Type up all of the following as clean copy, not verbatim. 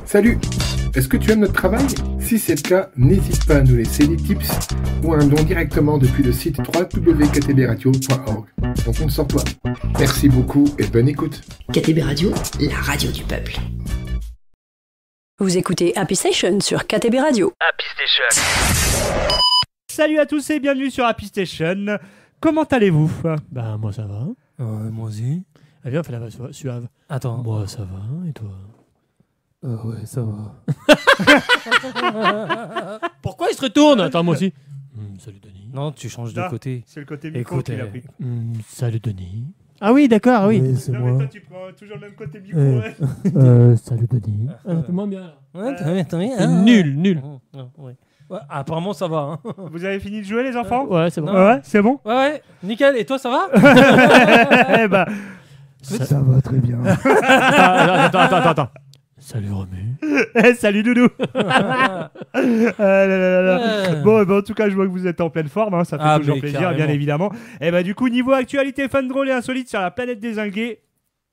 Salut! Est-ce que tu aimes notre travail? Si c'est le cas, n'hésite pas à nous laisser des tips ou un don directement depuis le site www.ktbradio.org. On compte sur toi. Merci beaucoup et bonne écoute. KTB Radio, la radio du peuple. Vous écoutez Happy Station sur KTB Radio. Happy Station. Salut à tous et bienvenue sur Happy Station. Comment allez-vous? Bah moi ça va. Moi aussi. Ah, viens, fais la voix suave. Attends. Moi ça va, et toi? Ouais, ça va. Pourquoi il se retourne? Attends, moi aussi. Salut Denis. Non, tu changes de côté. C'est le côté micro Écoute, qu'il a pris. Salut Denis. Ah oui, d'accord, oui. C'est Non mais moi. toi tu prends toujours le même côté micro. Salut Denis. Un peu moins bien. Là. Ouais, t'as vu, C'est nul. Ouais. Ouais, apparemment, ça va. Hein. Vous avez fini de jouer les enfants? Ouais, c'est bon. Ouais, c'est bon. Ouais, nickel. Et toi, ça va? Eh ben, Ça va très bien. Attends. Salut Romu. salut Doudou. Bon, en tout cas, je vois que vous êtes en pleine forme. Hein, ça fait toujours mais plaisir, carrément. bien évidemment. Et ben, du coup, niveau actualité fun, drôle et insolite sur la planète dézinguée.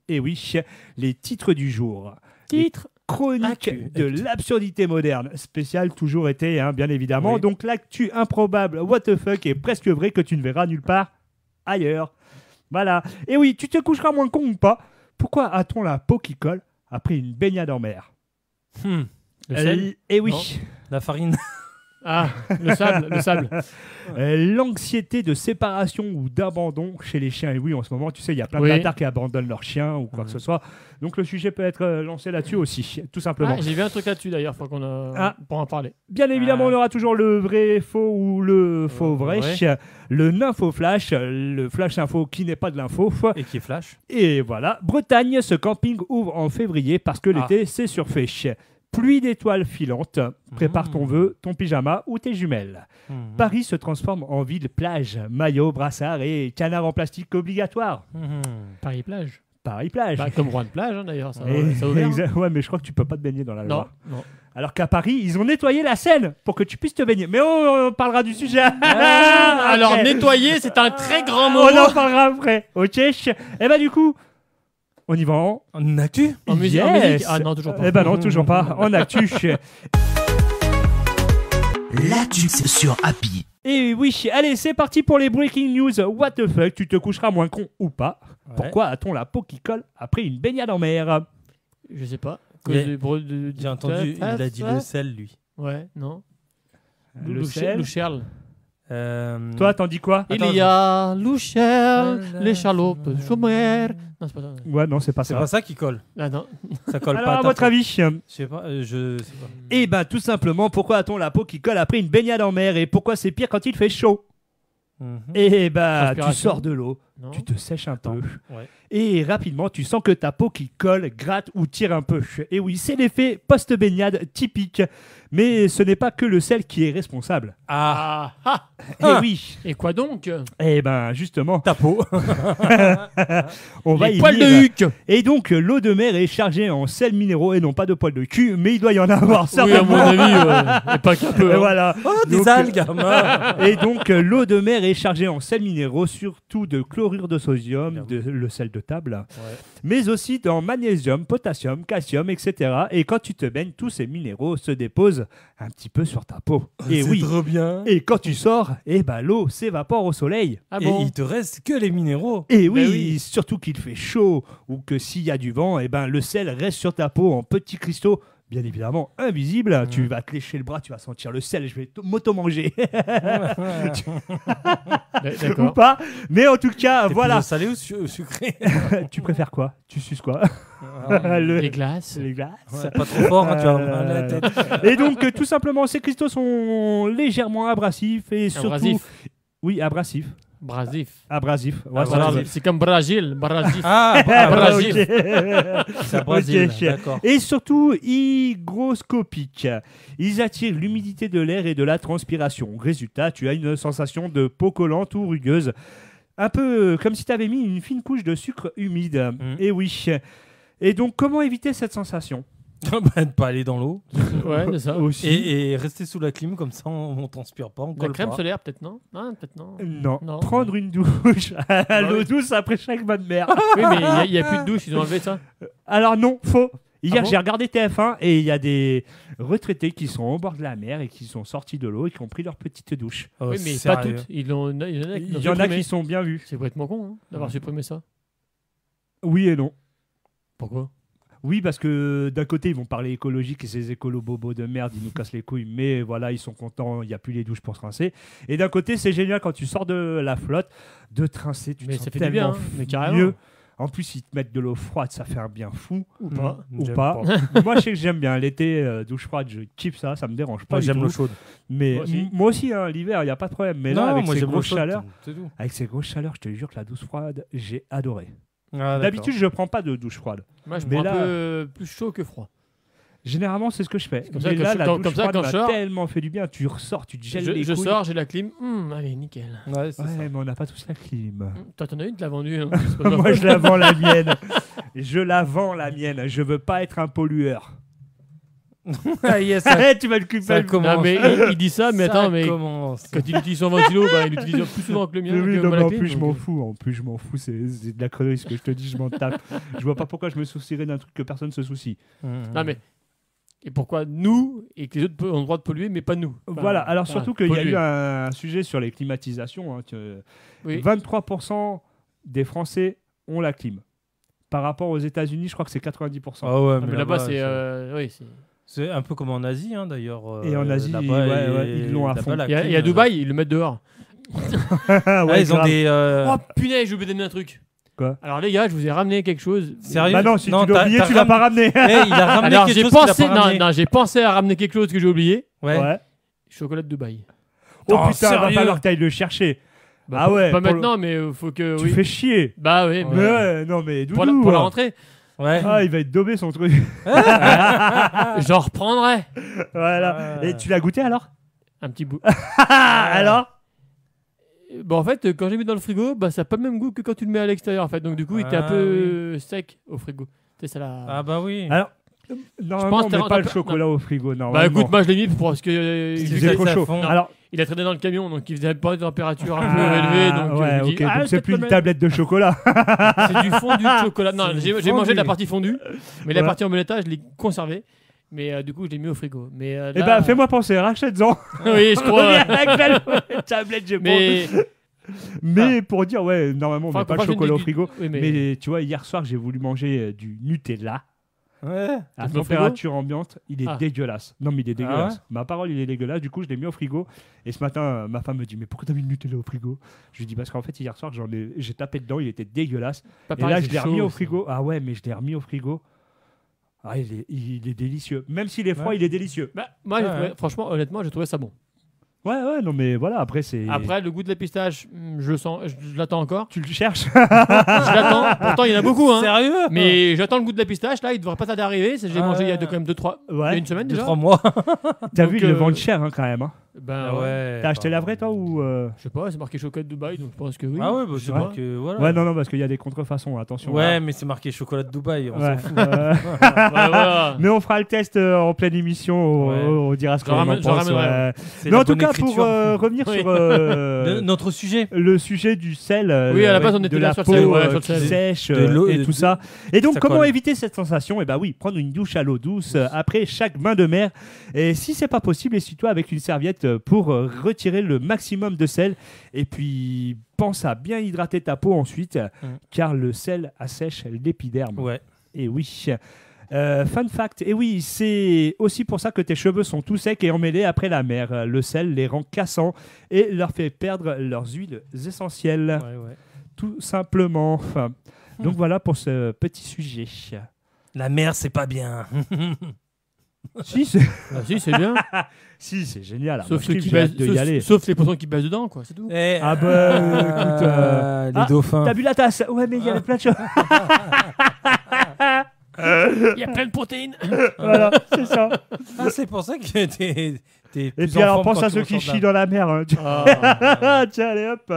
Et oui, les titres du jour. Titre. Chronique Actu. de l'absurdité moderne. Spécial toujours été, hein, bien évidemment. Oui. Donc, l'actu improbable, what the fuck, est presque vrai que tu ne verras nulle part ailleurs. Voilà. Et oui, tu te coucheras moins con ou pas? Pourquoi a-t-on la peau qui colle après une baignade en mer? Le sel. Et oui. Non. La farine. Ah, le sable. L'anxiété de séparation ou d'abandon chez les chiens. Et oui, en ce moment, tu sais, il y a plein de Oui. bâtards qui abandonnent leurs chiens ou quoi que ce soit. Donc le sujet peut être lancé là-dessus aussi, tout simplement. Ah, j'ai vu un truc là-dessus d'ailleurs, faut qu'on pour en parler. Bien évidemment, on aura toujours le vrai faux ou le faux vrai. Ouais. Le nympho flash, le flash info qui n'est pas de l'info. Et qui flash. Et voilà, Bretagne, ce camping ouvre en février parce que l'été, c'est surfait. Pluie d'étoiles filantes, prépare ton vœu, ton pyjama ou tes jumelles. Paris se transforme en ville plage, maillot, brassard et canard en plastique obligatoire. Paris-Plage. Paris-Plage. Bah, comme Rouen de plage hein, d'ailleurs, ça a Et- ouvert. Ouais, mais je crois que tu peux pas te baigner dans la Loire. Non. Alors qu'à Paris, ils ont nettoyé la Seine pour que tu puisses te baigner. Mais on parlera du sujet. Alors Après. nettoyer, c'est un très grand mot. On en parlera après. Ok. Et bah du coup, on y va En actu. En musique. Yes. Ah non, toujours pas. Eh ben non, toujours pas. En actu. L'actu sur Happy. Et oui, allez, c'est parti pour les breaking news. What the fuck, tu te coucheras moins con ou pas? Ouais. Pourquoi a-t-on la peau qui colle après une baignade en mer? Je sais pas. Mais J'ai entendu, il Ah, a dit le sel, lui. Ouais, non. Le sel. Loucherle. Toi, t'en dis quoi? Attends, Il y a Loucherle, les chaloupes chômeurs. Non, c'est pas ça. Ouais, non, c'est pas C'est ça. pas ça qui colle. Ah non. Ça colle Alors, pas. à ta votre peau. avis? Je sais pas. Je sais pas. Eh ben, tout simplement, pourquoi a-t-on la peau qui colle après une baignade en mer? Et pourquoi c'est pire quand il fait chaud? Eh ben, tu Transpiration. sors de l'eau, Non. tu te sèches un peu, Ouais. et rapidement, tu sens que ta peau qui colle, gratte ou tire un peu. Et oui, c'est l'effet post-baignade typique. Mais ce n'est pas que le sel qui est responsable. Ah. Eh oui. Et quoi donc? Eh ben, justement, Ta peau. on va Les y poils de venir. huc. Et donc, l'eau de mer est chargée en sels minéraux et non pas de poils de cul, mais il doit y en avoir Oui, à mon certainement. avis, et pas qu'un peu. Et hein. voilà. Oh, des Donc, algues, gamin. Et donc, l'eau de mer est chargée en sels minéraux, surtout de chlorure de sodium, le sel de table, mais aussi dans magnésium, potassium, calcium, etc. Et quand tu te baignes, tous ces minéraux se déposent un petit peu sur ta peau. Et C'est oui. trop bien. Et quand tu sors, eh ben, l'eau s'évapore au soleil. Ah Et bon? il te reste que les minéraux. Et oui, oui. surtout qu'il fait chaud ou que s'il y a du vent, eh ben, le sel reste sur ta peau en petits cristaux. Bien évidemment, invisible. Tu vas te lécher le bras, tu vas sentir le sel, je vais m'auto-manger. Ou D'accord. pas. Mais en tout cas, voilà. Plutôt salé ou sucré? Tu préfères quoi? Tu suces quoi? Les glaces. Les glaces. Ouais, pas trop fort, hein, tu vas avoir mal à la tête. Et donc, tout simplement, ces cristaux sont légèrement abrasifs et surtout... Abrasif. Oui, abrasif. Brasif. Abrasif. Ouais, Abrasif. ça va. C'est comme Brésil. Brasif. Ah, Brésil. c'est à Brésil, Ok. d'accord. Et surtout, hygroscopiques. Ils attirent l'humidité de l'air et de la transpiration. Résultat, tu as une sensation de peau collante ou rugueuse. Un peu comme si tu avais mis une fine couche de sucre humide. Et oui. Et donc, comment éviter cette sensation? Ne pas aller dans l'eau. Ouais, c'est ça. Aussi. Et rester sous la clim, comme ça on transpire pas, on La colle crème pas. solaire, peut-être non? Non, peut-être non. Non. Non. Prendre une douche à l'eau oui. douce après chaque bain de mer. Oui, mais il n'y a plus de douche, ils ont enlevé ça. Alors non, faux. Hier, bon j'ai regardé TF1 et il y a des retraités qui sont au bord de la mer et qui sont sortis de l'eau et qui ont pris leur petite douche. Oh, Oui, mais pas sérieux. toutes. Il y en a, Il y en a qui sont bien vus. C'est complètement con d'avoir supprimé ça. Oui et non. Pourquoi? Oui, parce que d'un côté, ils vont parler écologique et ces écolos bobos de merde, ils nous cassent les couilles, mais voilà, ils sont contents, il n'y a plus les douches pour se rincer. Et d'un côté, c'est génial quand tu sors de la flotte, de te rincer, tu te Mais sens ça fait du tellement bien, mais carrément. mieux. En plus, ils te mettent de l'eau froide, ça fait un bien fou. Ou pas. Ou J'aime pas. Moi, je sais que j'aime bien l'été, douche froide, je kiffe ça, ça me dérange pas. Moi, du j'aime tout. l'eau chaude. Mais Moi aussi. hein, l'hiver, il n'y a pas de problème. Mais là, Non, avec moi, ces j'aime l'eau grosses chaude, chaleurs, c'est tout. avec ces grosses chaleurs, je te jure que la douche froide, j'ai adoré. Ah, d'accord. D'habitude, je prends pas de douche froide. Moi, je Mais prends là- un peu plus chaud que froid. Généralement, c'est ce que je fais. comme ça Mais que là, je- la comme douche ça, froide quand m'a je sors- tellement fait du bien. Tu ressors, tu te gèles les Je couilles. sors, j'ai la clim. Allez, nickel. Ouais, c'est ça. Ouais, mais on n'a pas tous la clim. Toi, t'en as une, tu l'as vendue. Hein. C'est pas Moi, grave. je la vends la mienne. Je la vends la mienne. Je veux pas être un pollueur. Ah, yes, ça, Tu vas le ça culpabiliser. commence. Non, mais il dit ça, mais attends, mais commence. quand il utilise son ventilo, bah, il l'utilise plus souvent que le mien. Oui, que non, moi, mais la en clim, plus, je donc, m'en fous. En plus, je m'en fous. C'est de la connerie ce que je te dis. Je m'en tape. Je vois pas pourquoi je me soucierais d'un truc que personne se soucie. Non, mais. Et pourquoi nous et que les autres ont le droit de polluer, mais pas nous? Enfin, Voilà. Alors, surtout qu'il y a polluer. eu un sujet sur les climatisations. Hein, Oui. 23% des Français ont la clim. Par rapport aux États-Unis, je crois que c'est 90%. Ah ouais, Ah, mais là-bas, c'est. Oui, c'est. c'est un peu comme en Asie, hein, d'ailleurs. Et en Asie, là-bas, ouais, ils l'ont à là-bas, fond. la Il y a clim, Dubaï, ils le mettent dehors. Ah, Ouais, ils ont grave. des. Oh punaise, j'ai oublié de donner un truc. Quoi? Alors les gars, je vous ai ramené quelque chose. Sérieux? Bah non, si tu l'as t'as- oublié, t'as tu l'as pas ramené. Eh, il a ramené Alors quelque j'ai chose qu'il a pensé, pas ramené. non, j'ai pensé à ramener quelque chose que j'ai oublié. Ouais. Chocolat de Dubaï. Oh Oh, putain, va sérieux? falloir que t'ailles le chercher. Bah, Ah ouais, Pas pour le- maintenant, mais faut que. Tu oui. fais chier. Bah oui, Mais mais ouais, non mais pour, Doudou. pour la hein. rentrée, Ouais. Ah, il va être daubé son truc. j'en reprendrai Voilà. Ouais. Et tu l'as goûté alors? un petit bout. Alors? Bon, en fait, quand j'ai mis dans le frigo, bah ça a pas le même goût que quand tu le mets à l'extérieur. En fait, donc du coup, il était un Ah, peu sec au frigo. Tu sais, ça l'a. Ah bah oui. Alors, normalement, pense on que met t'as- pas le t'as- chocolat au frigo. Bah Normalement. écoute, moi je l'ai mis parce que Parce que il faisait trop ça chaud. fond. Alors, il a traîné dans le camion, donc il faisait pas de température un peu ah, élevée. Donc ouais, je me dis, ok. ah, Donc c'est peut-être plus le une mettre. tablette de chocolat. C'est du fondu de chocolat. Non, C'est j'ai du mangé de la fondu. partie fondue, mais la Ouais. partie omeletta, je l'ai conservée. Mais du coup, je l'ai mis au frigo. Mais Eh ben, fais-moi penser, rachète-en. Oui, je crois. Reviens avec la tablette, j'ai Mais Mais pour dire, ouais, normalement, on Enfin, met pas le prochaine chocolat au du- frigo. oui, Mais tu vois, hier soir, j'ai voulu manger du Nutella Ouais. à Tu le mets au frigo température ambiante. Il est Ah. dégueulasse. Non, mais il est dégueulasse. ouais Ma parole, il est dégueulasse. Du coup, je l'ai mis au frigo. Et ce matin, ma femme me dit, mais pourquoi t'as mis le Nutella au frigo? Je lui dis, parce qu'en fait, hier soir, j'ai tapé dedans. Il était dégueulasse. pas Et pareil, là, c'est je l'ai remis chaud, au ça. frigo. Ah ouais, mais je l'ai remis au frigo. Ah, il est délicieux. Même s'il est froid, Ouais. il est délicieux. Bah, moi, j'ai Ouais, trouvé- ouais. franchement, honnêtement, j'ai trouvé ça bon. Ouais, non, mais voilà, après, c'est. Après, le goût de la pistache, je le sens, je l'attends encore. Tu le cherches. Je l'attends. Pourtant, il y en a beaucoup, hein. Sérieux? Mais j'attends le goût de la pistache. Là, il devrait pas tarder à arriver. J'ai Ah mangé il y a ouais. quand même 2-3. Il y a Ouais. une semaine 2-3 déjà. mois. T'as Donc, vu, ils le vendent cher hein, quand même. Hein. Ben Ah ouais. ouais. T'as acheté la vraie, toi ou Je sais pas, c'est marqué chocolat de Dubaï, donc je pense que oui. Ah ouais, bah, Je c'est sais pas. marqué. Voilà. Ouais, non, parce qu'il y a des contrefaçons, attention. Ouais, mais c'est marqué chocolat de Dubaï. On Ouais. s'en fout. Ouais, voilà. Mais on fera le test en pleine émission. Ouais. On dira ce J'en qu'on en ramène- j'en pense. ramènerai, ouais. C'est Mais la en tout bonne cas, pour écriture. revenir Oui. sur Notre sujet. le sujet du sel, Oui, à la base, on de était la là sur le peau sel, ouais, sur le qui sel. sèche De l'eau et et tout de- ça. Et donc, ça comment colle. éviter cette sensation? Eh ben oui, prendre une douche à l'eau douce après chaque bain de mer. Et si c'est pas possible, essuie-toi avec une serviette pour retirer le maximum de sel. Et puis, pense à bien hydrater ta peau ensuite, car le sel assèche l'épiderme. Ouais. Et oui. Fun fact, et oui, c'est aussi pour ça que tes cheveux sont tout secs et emmêlés après la mer. Le sel les rend cassants et leur fait perdre leurs huiles essentielles, Ouais. tout simplement. Enfin, donc voilà pour ce petit sujet. La mer, c'est pas bien. Si, c'est Ah, si, c'est bien. si, c'est génial. Sauf Moi, ceux je qui kiffe, j'ai hâte baissent, de y aller. sauf les poissons qui baissent dedans, quoi, c'est tout. Eh, Ah bah, écoute, les ah, dauphins. T'as bu la tasse? Ouais, mais il y avait plein de choses. Il y a plein de protéines. Voilà, c'est ça. Ah, c'est pour ça que t'es Et plus puis alors, en forme pense quand à tu ceux qui ressors de chient là. dans la mer. Hein. Ah. Tiens, allez hop.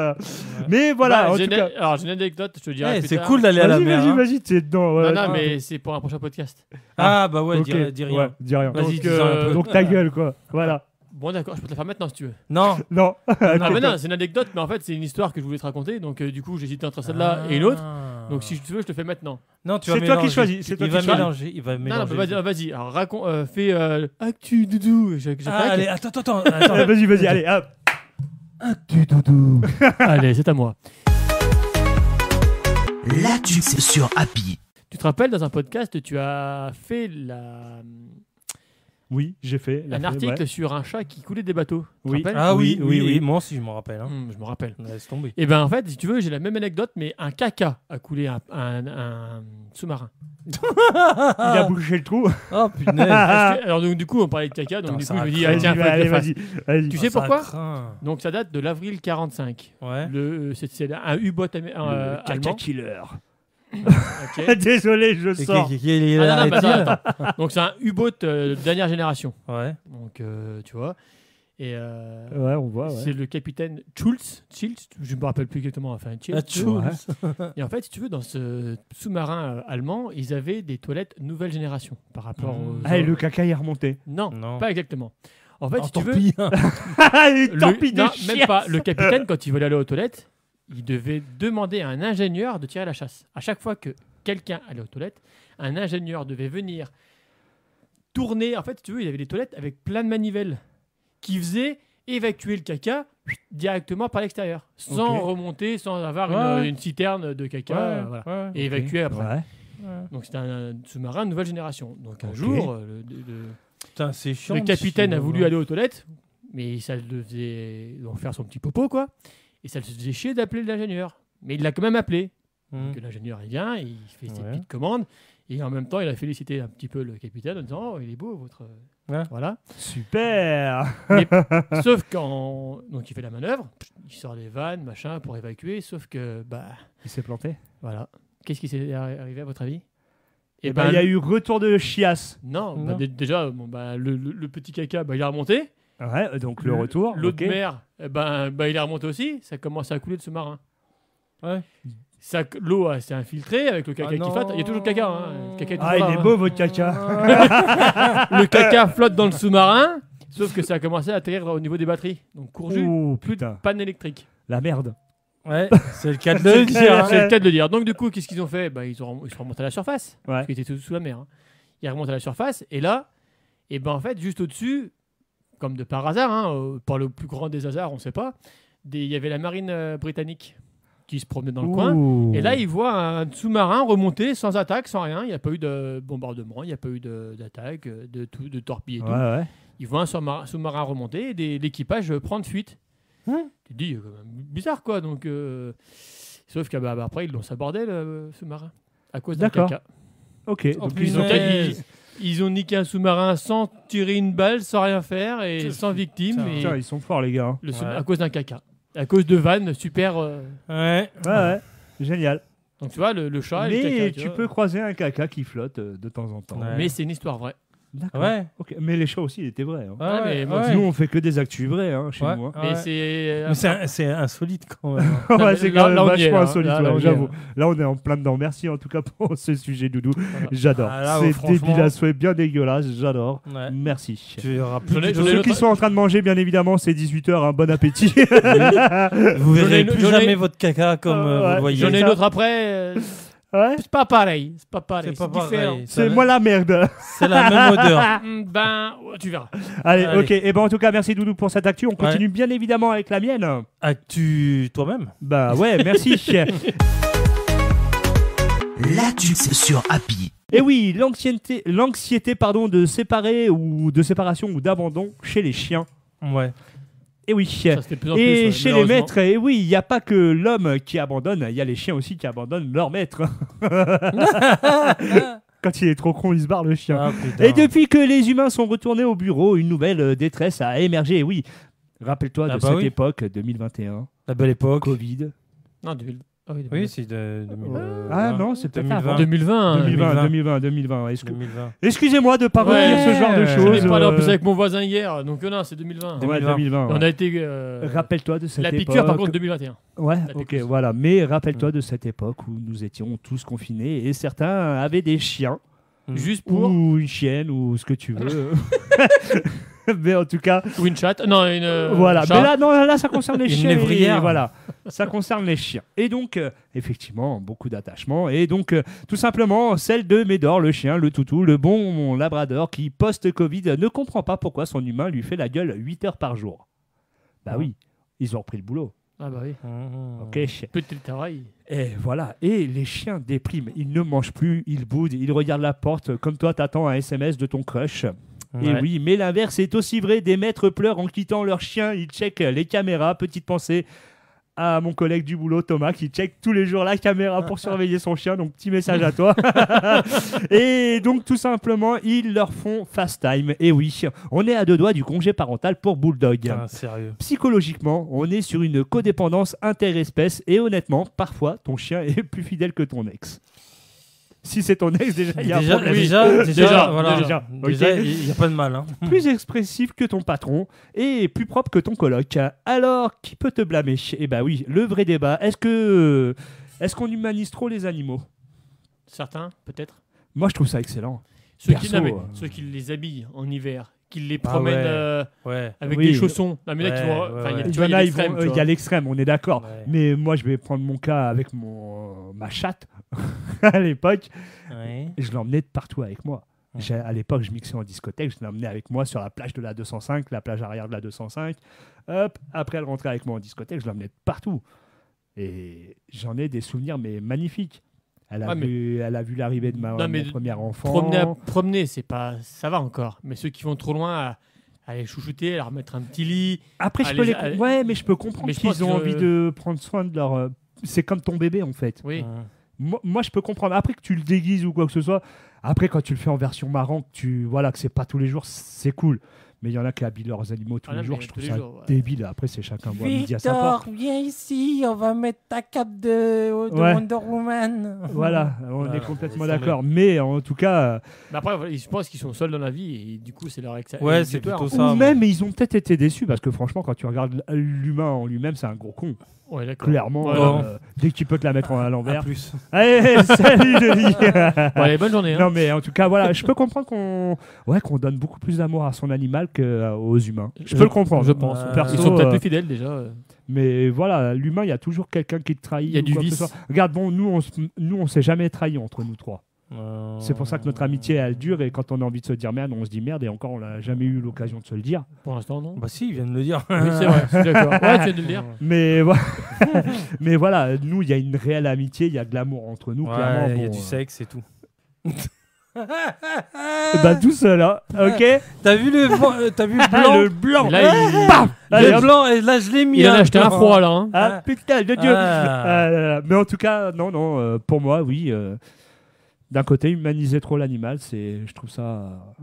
Mais voilà, Bah, en j'ai tout une- cas. Alors, j'ai une anecdote, je te dirai. Eh, plus c'est tard. cool d'aller à la Vas-y, mer. vas-y, hein. vas-y, t'es dedans. ouais. Non, non, mais c'est pour un prochain podcast. Ah, bah ouais, Ok, dis rien. ouais, dis rien. Vas-y, Donc, dis-en un peu. Donc ta gueule, quoi. Voilà. Bon, d'accord, je peux te la faire maintenant si tu veux. Non. Non. Non, mais non, c'est une anecdote, mais en fait, c'est une histoire que je voulais te raconter. Donc, du coup, j'hésitais entre celle-là et une autre. Donc si tu veux, je te fais maintenant. Non, tu vas C'est toi qui mélanger. choisis. C'est toi Il qui va choisis. mélanger. Il va Non, mélanger. vas-y. Alors fais Actu Doudou. J'attaque. Allez, attends. Vas-y, allez, hop. Actu doudou. Allez, c'est à moi. L'actu sur Happy. Tu te rappelles, dans un podcast, tu as fait Oui, j'ai fait. un article sur un chat qui coulait des bateaux. Tu te Oui. rappelles Ah Oui, oui. Moi aussi, je m'en rappelle. Hein. Je me rappelle. Laisse tomber. Et ben en fait, si tu veux, j'ai la même anecdote, mais un caca a coulé un sous-marin. Il a bouché le trou. Oh punaise. Alors donc, du coup, on parlait de caca, donc Putain, du ça coup, je me a dis, craint. ah, tiens, faut que je le fasse. Vas-y. Tu sais Ça pourquoi craint. Donc ça date de l'avril 45. Ouais. C'est un U-boat Le caca allemand. killer. Ok. Désolé, je sors. Il Ah, non, a bah, arrêté. attends. Donc c'est un U-boat dernière génération. Ouais. Donc tu vois. Et Ouais, on voit. c'est le capitaine Schultz, je ne me rappelle plus exactement. Enfin, Ah, Schultz. Et en fait, si tu veux, dans ce sous-marin allemand, ils avaient des toilettes nouvelle génération par rapport aux. Ah, et le caca est remonté. Non, Non. pas exactement. En fait, Oh, si tu veux, torpille. Une torpille de non, chien. même pas. Le capitaine, quand il voulait aller aux toilettes, il devait demander à un ingénieur de tirer la chasse. À chaque fois que quelqu'un allait aux toilettes, un ingénieur devait venir tourner. En fait, si tu veux, il y avait des toilettes avec plein de manivelles qui faisaient évacuer le caca directement par l'extérieur, sans Ok. remonter, sans avoir Ouais. une citerne de caca, voilà. Ouais. Et évacuer après. Ouais. Donc c'était un sous-marin de nouvelle génération. Donc un Ok. jour, Putain, c'est chiant. le capitaine a voulu aller aller aux toilettes, mais ça le faisait donc faire son petit popo, quoi. Et ça le faisait chier d'appeler l'ingénieur. Mais il l'a quand même appelé. Donc l'ingénieur, il vient, il fait ses Ouais. petites commandes, et en même temps, il a félicité un petit peu le capitaine en disant « Oh, il est beau, votre... Ouais. Voilà. Super. Sauf quand... Donc il fait la manœuvre, il sort les vannes, machin, pour évacuer, sauf que, bah, Il s'est planté. voilà. Qu'est-ce qui s'est arrivé à votre avis? Et ben, il y a eu retour de chiasse. Non, bah, Non. déjà, bon, bah, le petit caca, bah, il est remonté. Ouais, donc le retour. L'autre ok. mer, eh ben, il est remonté aussi. Ça commence à couler de ce marin. Ouais. L'eau s'est infiltrée avec le caca Ah qui flotte. Il y a toujours le caca. Hein. Le caca est toujours Ah, il là, est hein. beau votre caca. Le caca flotte dans le sous-marin. Sauf que ça a commencé à atterrir au niveau des batteries. Donc, courju, Oh plus de putain. panne électrique. La merde. Ouais, c'est le cas de le dire. hein. C'est le cas de le dire. Donc, du coup, qu'est-ce qu'ils ont fait? Bah, ils sont remontés à la surface. Ouais. Parce qu'ils étaient sous la mer. Hein. Ils remontent à la surface. Et là, et ben, en fait, juste au-dessus, comme de par hasard, hein, par le plus grand des hasards, on ne sait pas, il y avait la marine britannique qui se promenait dans le coin. Ouh. Et là, ils voient un sous-marin remonter sans attaque, sans rien. Il n'y a pas eu de bombardement, il n'y a pas eu d'attaque, de torpille et tout. Ouais. Ils voient un sous-marin remonter et l'équipage prendre fuite. Tu te dis, quand même bizarre quoi. Donc, sauf qu'après, ils l'ont sabordé le sous-marin à cause d'un D'accord. caca. Ok. Oh, Donc, punaise. Ils ont niqué un sous-marin sans tirer une balle, sans rien faire et sans victime. Putain. Et Putain, ils sont forts les gars. le Ouais. à cause d'un caca. À cause de vannes super. Ouais. Ouais. Génial. Donc tu vois, le chat et le Mais caca. tu peux croiser un caca qui flotte de temps en temps. Ouais. Mais c'est une histoire vraie. D'accord. Ouais. Ok. Mais les chats aussi, ils étaient vrais. Hein. Ouais, mais moi, Nous, on fait que des actus vrais hein, chez Ouais. nous. hein. Mais Ouais. c'est. Mais c'est insolite quand même. Non, Ouais, mais c'est là- quand même là, on y est, vachement là. insolite, Là, ouais, on y est, j'avoue. là. Là, on est en plein dedans. Merci en tout cas pour ce sujet, Doudou. J'adore. Ah, là, C'est franchement- débile à souhait, bien dégueulasse. J'adore. Ouais. Merci. Tu auras plus J'en ai- du j'en tout- ai Ceux l'autre- qui sont en train de manger, bien évidemment, c'est 18h. Un bon appétit. Vous verrez J'en ai- plus j'en ai- jamais votre caca comme vous ouais. le voyez. J'en ai ça. une autre après. ouais. C'est pas pareil. C'est pas pareil. C'est pas différent. pareil. C'est moi la merde. C'est la même odeur. Ben, tu verras. Allez, Allez. ok. Et ben en tout cas, merci Doudou pour cette actu. On continue bien évidemment avec la mienne. As-tu toi-même? Bah ouais, merci. L'actu sur Happy. Et oui, l'anxiété pardon de séparer ou de séparation ou d'abandon chez les chiens. Ouais. Et oui. Ça se fait de plus en plus. Et ouais, chez les malheureusement. maîtres, et oui, il n'y a pas que l'homme qui abandonne, il y a les chiens aussi qui abandonnent leur maître. Quand il est trop con, il se barre le chien. Ah, putain. Et depuis que les humains sont retournés au bureau, une nouvelle détresse a émergé. Et oui, rappelle-toi Ah de bah cette oui. époque, 2021, La belle époque. Covid. Non, 2000. Ah oui, Oui, c'est de 2020. Ah non, c'est peut-être 2020. avant. 2020. 2020. 2020. Excusez-moi de ne pas Ouais, retenir ce genre de j'en J'en choses. ai parlé en plus avec mon voisin hier, donc non, c'est 2020. Ouais, 2020. On ouais. a été. Rappelle-toi de cette la époque. piqûre, par contre, 2021. Ouais, La ok, piqûre. voilà. Mais rappelle-toi de cette époque où nous étions tous confinés et certains avaient des chiens Juste pour. ou une chienne ou ce que tu veux. Mais en tout cas, Ou une chatte. Non, une. voilà. chat. Mais là, non, là, ça concerne les Une chiens. lévrière. Et voilà. Ça concerne les chiens. Et donc, effectivement, beaucoup d'attachement. Et donc, tout simplement, celle de Médor, le chien, le toutou, le bon labrador qui, post-Covid, ne comprend pas pourquoi son humain lui fait la gueule 8 heures par jour. Bah oui, ils ont repris le boulot. Ah bah oui. Ok. Petit travail. Et voilà. Et les chiens dépriment. Ils ne mangent plus, ils boudent, ils regardent la porte. Comme toi, t'attends un SMS de ton crush. Et Ouais. oui, mais l'inverse est aussi vrai. Des maîtres pleurent en quittant leur chien. Ils checkent les caméras. Petite pensée à mon collègue du boulot, Thomas, qui check tous les jours la caméra pour surveiller son chien. Donc, petit message à toi. Et donc, tout simplement, ils leur font fast time. Et oui, on est à 2 doigts du congé parental pour Bulldog. Putain, sérieux. Psychologiquement, on est sur une codépendance interespèce. Et honnêtement, parfois, ton chien est plus fidèle que ton ex. Si c'est ton ex, déjà, il y a un problème. Déjà, voilà. déjà. Déjà, Ok. il n'y a pas de mal. Hein. Plus expressif que ton patron et plus propre que ton coloc. Alors, qui peut te blâmer? Eh ben oui, le vrai débat. Est-ce qu'on humanise trop les animaux? Certains, peut-être. Moi, je trouve ça excellent. Ceux, Perso, ceux qui les habillent en hiver, qui les Ah promènent Ouais. avec Oui. des chaussons. Non, mais là, Ouais, tu vois, ouais, enfin, ouais. tu Il y vois, en il y a a, l'extrême, tu il y vois. a l'extrême, on est d'accord. Ouais. Mais moi, je vais prendre mon cas avec ma chatte à l'époque. Ouais. Je l'emmenais de partout avec moi. À l'époque, je mixais en discothèque, je l'emmenais avec moi sur la plage de la 205, la plage arrière de la 205. Hop, après, elle rentrait avec moi en discothèque, je l'emmenais de partout. Et j'en ai des souvenirs, mais magnifiques. Elle a vu l'arrivée de mon premier enfant. Promener, c'est pas, ça va encore. Mais ceux qui vont trop loin, à les chouchouter, à leur mettre un petit lit. Après, ouais, mais je peux comprendre Mais je pense qu'ils ont que- envie de prendre soin de leur. C'est comme ton bébé, en fait. Oui. Moi, je peux comprendre. Après que tu le déguises ou quoi que ce soit, après, quand tu le fais en version marrant, que c'est pas tous les jours, c'est cool. Mais il y en a qui habillent leurs animaux tous Ah les non, jours. mais Je trouve tous ça les jours, ouais. débile. Après, c'est chacun voit midi à sa porte. viens ici, on va mettre ta cape de Ouais. Wonder Woman. Voilà, on est Voilà, complètement laisse d'accord. Mais en tout cas, Mais après, voilà, je pense qu'ils sont seuls dans la vie et du coup, c'est leur Ouais, c'est exutoire. plutôt ça. ou même ils ont peut-être été déçus parce que franchement, quand tu regardes l'humain en lui-même, c'est un gros con. Ouais, d'accord. Clairement, Ouais, non. dès que tu peux te la mettre à l'envers. À plus. Allez, salut Denis. Bon, allez, bonne journée. Hein. Non, mais en tout cas, voilà, je peux comprendre qu'on donne beaucoup plus d'amour à son animal qu'aux humains. Je peux le comprendre. Je pense. Perso, Ils sont peut-être plus fidèles déjà. Mais voilà, l'humain, il y a toujours quelqu'un qui te trahit. Il y a ou du quoi que ce vice. soit. Regarde, bon, nous, on s'est jamais trahi entre nous trois. C'est pour ça que notre amitié, elle dure. Et quand on a envie de se dire merde, on se dit merde. Et encore, on n'a jamais eu l'occasion de se le dire. Pour l'instant, non. Bah si, il vient de le dire. Oui, c'est vrai, je suis d'accord. Ouais, tu viens de le dire. Mais, mais voilà, nous, il y a une réelle amitié. Il y a de l'amour entre nous. Clairement, Il y a bon, du sexe et tout. Bah, tout seul, hein. Ok. T'as vu le blanc Le blanc. Et là, il... Bam. Allez, Le hop. blanc, et là je l'ai mis. il en a hein. acheté un froid là. Hein. Ah, putain de Dieu. Ah. Mais en tout cas, non, pour moi, oui. D'un côté, humaniser trop l'animal, je trouve ça.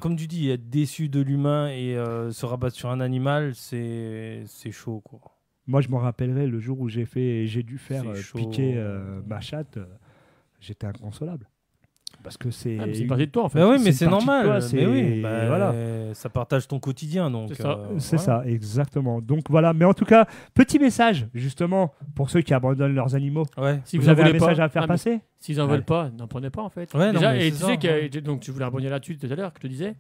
Comme tu dis, être déçu de l'humain et se rabattre sur un animal, c'est chaud quoi. Moi, je m'en rappellerai le jour où j'ai dû faire C'est chaud. piquer ma chatte. J'étais inconsolable. Parce que c'est. Ah, mais c'est parti de toi en fait. Bah oui, mais c'est c'est parti de normal. toi, Mais oui, voilà. ça partage ton quotidien donc. C'est ça. C'est voilà. ça, exactement. Donc voilà, mais en tout cas, petit message justement pour ceux qui abandonnent leurs animaux. Ouais. Si vous en avez un voulez pas- message à faire Ah, mais passer? S'ils en Ouais. veulent pas, n'en prenez pas en fait. Ouais, non, Déjà, mais et c'est tu ça, sais que ouais. donc tu voulais rebondir là-dessus tout à l'heure que je te disais.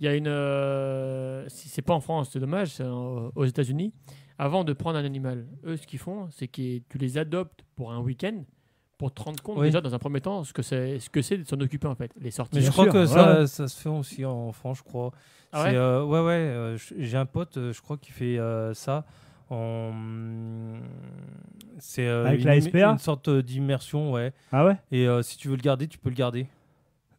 Il y a une si c'est pas en France, c'est dommage, c'est aux États-Unis. Avant de prendre un animal, eux ce qu'ils font, c'est que tu les adoptes pour un week-end pour te rendre compte Oui. déjà dans un premier temps ce que c'est de s'en occuper en fait, les sorties. Mais je Bien crois sûr, que ouais. ça se fait aussi en France, je crois. Ah C'est, ouais j'ai un pote, je crois, qui fait ça. C'est Avec la SPA? une sorte d'immersion, ouais. Ah ouais? Et si tu veux le garder, tu peux le garder.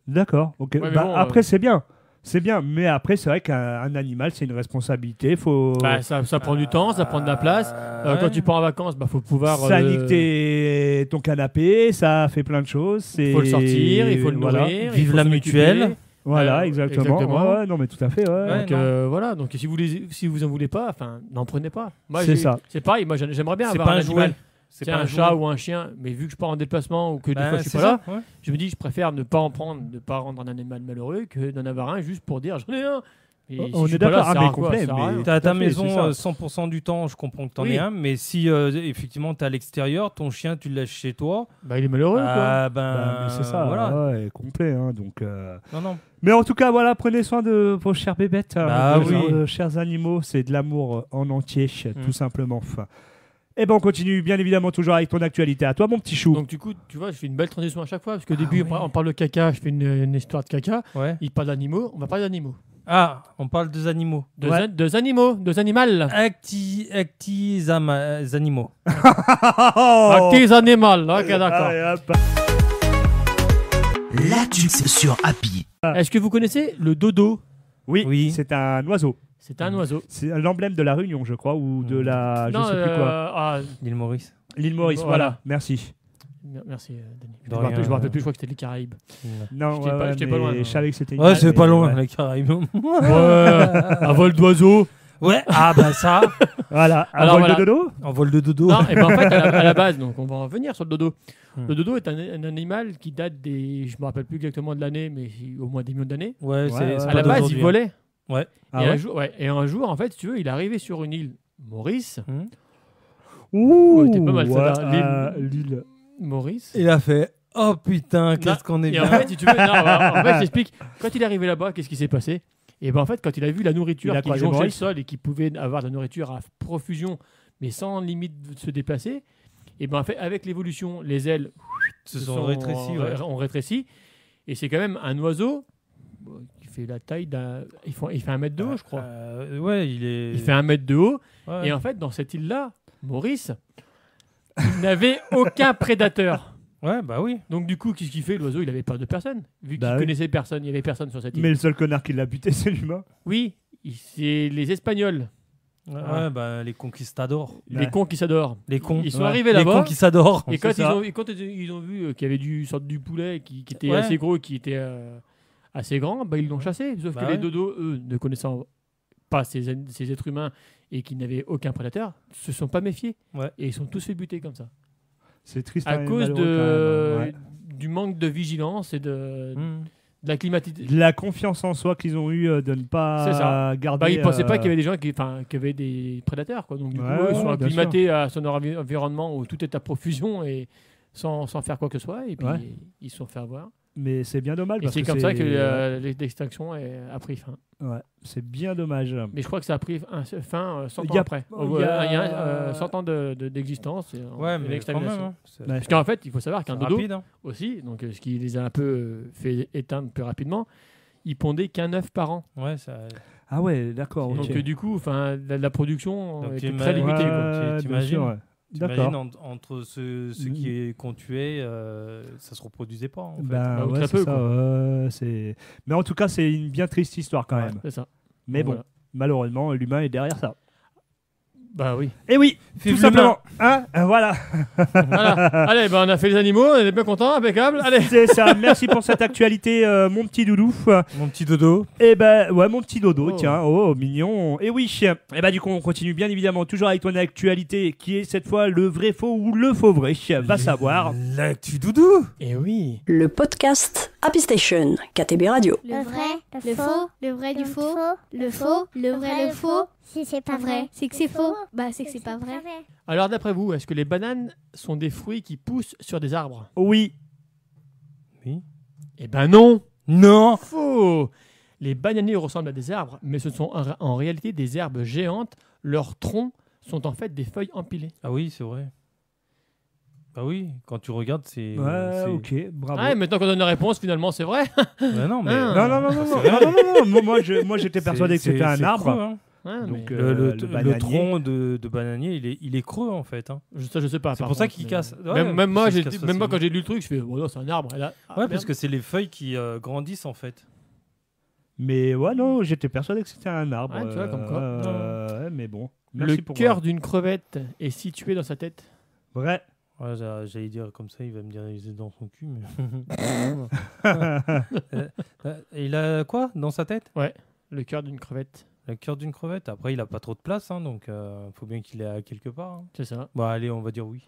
D'accord, ok. mais Bah, bon, après, c'est bien. C'est bien, mais après, c'est vrai qu'un animal, c'est une responsabilité. Faut... Bah, ça prend du temps, ça prend de la place. Quand tu pars en vacances, faut pouvoir. ça nique ton canapé, ça fait plein de choses. Il faut le sortir, il faut le voilà. nourrir. Vive il faut la s'en mutuelle. occuper. Voilà, exactement. exactement. Ouais, non, mais tout à fait. Ouais. Ouais. Donc non. voilà, donc si vous en voulez pas, enfin, n'en prenez pas. Moi, C'est ça. C'est pareil, moi j'aimerais bien C'est avoir pas un un animal. jouet. C'est pas un jouet. chat ou un chien, mais vu que je pars en déplacement ou que des fois je suis c'est pas là, ça, ouais. je me dis je préfère ne pas en prendre, ne pas rendre un animal malheureux que d'en avoir un juste pour dire j'en ai un. Et si On je suis est pas là, d'accord, ça sert mais à quoi? complet, Ça sert à mais- rien. T'es à ta Tout à fait, maison c'est ça. 100% du temps, je comprends que t'en Oui. aies un, mais si effectivement t'es à l'extérieur, ton chien tu le laisses chez toi, Bah, il est malheureux quoi. Bah, mais c'est ça. Voilà. Ouais, complet. Hein, donc. Non. Mais en tout cas, voilà, prenez soin de vos chères bébêtes, Bah vos oui. chers animaux. C'est de l'amour en entier, tout simplement. Et ben on continue bien évidemment toujours avec ton actualité. À toi mon petit chou. Donc du coup, tu vois, je fais une belle transition à chaque fois parce qu'au début, on parle de caca, je fais une histoire de caca. Ouais. Il parle d'animaux, on va parler d'animaux. Ah, on parle des animaux. Deux animaux, deux animaux. Animaux. Actis animal, ok, d'accord. Allez, hop. La tuque sur Happy. Est-ce que vous connaissez le dodo? Oui, Oui. c'est un oiseau. C'est un oiseau. C'est l'emblème de la Réunion, je crois, ou de la... Non, je sais plus quoi. L'île Maurice. L'île Maurice, Voilà. voilà. Merci. Merci, Denis. De Je me rien. rappelle plus, je crois que c'était les Caraïbes. Non, J'étais pas loin, mais non. je savais que c'était... Ouais, c'est mais- pas loin, ouais. les Caraïbes. Un vol d'oiseau. Ouais, ah bah ça. Voilà, un Alors, vol voilà. de dodo. En vol de dodo. Non, et ben en fait, à la base, donc on va en venir sur le dodo. Hmm. Le dodo est un animal qui date des... Je me rappelle plus exactement de l'année, mais au moins des millions d'années. Ouais, c'est ouais. c'est À pas la base, il d'aujourd'hui, hein. volait. Ouais. Ah et, ouais. un jour, en fait, si tu veux, il est arrivé sur une île Maurice. Ouh, Ouais, t'es pas mal, celle-là. l'île. Maurice. Il a fait oh putain, qu'est-ce qu'on est Et bien. en fait, si tu veux, en fait, j'explique. Quand il est arrivé là-bas, qu'est-ce qui s'est passé? Et ben en fait, quand il a vu la nourriture Il a qui croisé jonchait le Maurice. sol et qui pouvait avoir de la nourriture à profusion, mais sans limite de se déplacer, et ben en fait, avec l'évolution, les ailes se sont rétrécis. Ouais. ont rétréci. Et c'est quand même un oiseau qui fait la taille d'un. Il fait 1 mètre de haut, je crois. Ouais, il est. Il fait 1 mètre de haut. Ouais. Et en fait, dans cette île-là, Maurice, il n'avait aucun prédateur. Ouais, bah oui. Donc du coup, qu'est-ce qu'il fait? L'oiseau, il avait peur de personne. Vu qu'il Bah oui. connaissait personne, il n'y avait personne sur cette île. Mais le seul connard qui l'a buté, c'est l'humain. Oui, c'est les Espagnols, Ouais, bah les conquistadors. les Ouais. cons qui s'adorent. Les cons. Ils sont Ouais. arrivés Les là-bas. conquistadors. Et quand C'est ils, ça. ont, quand ils ont vu qu'il y avait une sorte du poulet qui était Ouais. assez gros et qui était assez grand, bah, ils l'ont chassé. Sauf Bah que ouais. les dodos, eux, ne connaissant pas ces êtres humains et qui n'avaient aucun prédateur, se sont pas méfiés. Ouais. Et ils sont tous fait buter comme ça. C'est triste. À hein, cause malheureux, quand même, du manque de vigilance et de Mmh. la climatisation. ouais. De la confiance en soi qu'ils ont eu de ne C'est pas ça. garder. Bah, ils pensaient pas qu'il y avait des gens qui avaient des prédateurs. Quoi. Donc, du coup, Ouais, eux, ils sont ouais, bien acclimatés à son environnement où tout est à profusion et sans faire quoi que ce soit. Et puis, Ouais. ils se sont fait avoir. Mais c'est bien dommage. Et parce c'est que comme ça que ouais. l'extinction a pris fin. Ouais, c'est bien dommage. Mais je crois que ça a pris fin 100 Il ans y a- après. il y a- 100 ans d'existence. Et Ouais, une mais quand extermination. même. Hein. C'est Ouais. Parce qu'en fait, il faut savoir qu'un dodo rapide. Hein. aussi, donc, ce qui les a un peu fait éteindre plus rapidement, il pondait qu'un œuf par an. Ouais, ça. Ah ouais, d'accord. Ok. Donc du coup, la production Donc, était tu très m'as- limitée. Ouais, quoi. tu- bien t'imagines sûr, ouais. T'imagines D'accord. entre ceux qu'on tuait, ça se reproduisait pas en fait. Ben, Bah, ou ouais, très c'est peu, ça, mais en tout cas, c'est une bien triste histoire quand Ouais. même. C'est ça. Mais Donc, bon, voilà. malheureusement, l'humain est derrière ça. Bah oui. Et oui, Vive tout simplement. Hein voilà. Voilà. Allez, bah, on a fait les animaux, on est bien contents, impeccable. Allez. C'est ça. Merci pour cette actualité, mon petit doudou. Mon petit dodo. Et ben, ouais, mon petit dodo, Oh. tiens, oh, mignon. Et oui, et ben, du coup, on continue bien évidemment toujours avec ton actualité qui est cette fois le vrai faux ou le faux vrai. Va savoir. L'actu doudou. Et oui. Le podcast Happy Station, KTB Radio. Le vrai, le faux, le vrai du faux, le faux, le vrai, le faux. Si c'est Pas vrai, c'est que c'est faux. Bah, c'est que c'est pas vrai. Alors d'après vous, est-ce que les bananes sont des fruits qui poussent sur des arbres? Oui. Oui. Eh ben non. Non. Faux. Les bananiers ressemblent à des arbres, mais ce sont en réalité des herbes géantes. Leurs troncs sont en fait des feuilles empilées. Ah oui, c'est vrai. Bah oui, quand tu regardes, c'est. Ouais, c'est- ok, bravo. Ah, et maintenant qu'on donne la réponse, finalement, c'est vrai. Bah non, mais. Ah. Non, non, non, non, c'est non, vrai. non, non, non, moi, j'étais persuadé que C'est- c'était un c'est arbre. creux, hein. Ouais, Donc, mais Le bananier. tronc de bananier, il est creux en fait. Hein. ça, je sais pas. C'est par pour ça contre, qu'il mais- casse. Ouais, même moi, parce qu'il casse même moi, quand facilement. j'ai lu le truc, je fais, bon, non, c'est un arbre. Et là, Ouais, parce que c'est les feuilles qui grandissent en fait. Mais ouais, non, j'étais persuadé que c'était un arbre. Ouais, tu vois, comme quoi. Ouais, mais bon. le Merci pour cœur d'une crevette est situé dans sa tête. Vrai. Ouais, j'allais dire comme ça, il va me dire il est dans son cul. Mais... Et il a quoi dans sa tête? Le cœur d'une crevette, Le cœur d'une crevette. Après, il a pas trop de place, hein, donc faut bien qu'il ait quelque part. Hein. c'est ça. Bon, allez, on va dire oui.